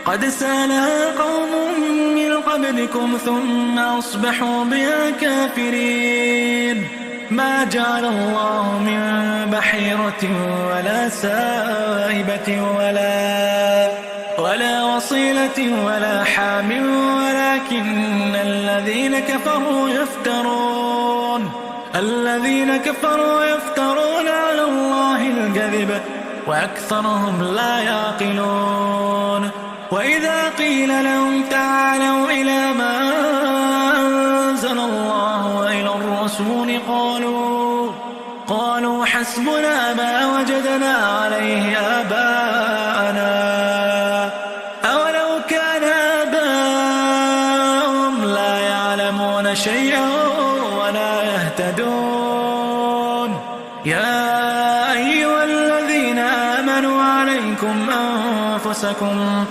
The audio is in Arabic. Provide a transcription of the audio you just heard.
قد سالها قوم من قبلكم ثم أصبحوا بها كافرين. ما جعل الله من بحيرة ولا سائبة ولا وصيلة ولا حام، ولكن الذين كفروا يفترون على الله الكذب وأكثرهم لا يعقلون. وإذا قيل لهم تعالوا إلى ما أنزل الله وإلى الرسول قالوا حسبنا ما وجدنا عليه آباءنا. أولو كان آباؤهم لا يعلمون شيئا ولا يهتدون. يا أيها الذين آمنوا عليكم أنفسكم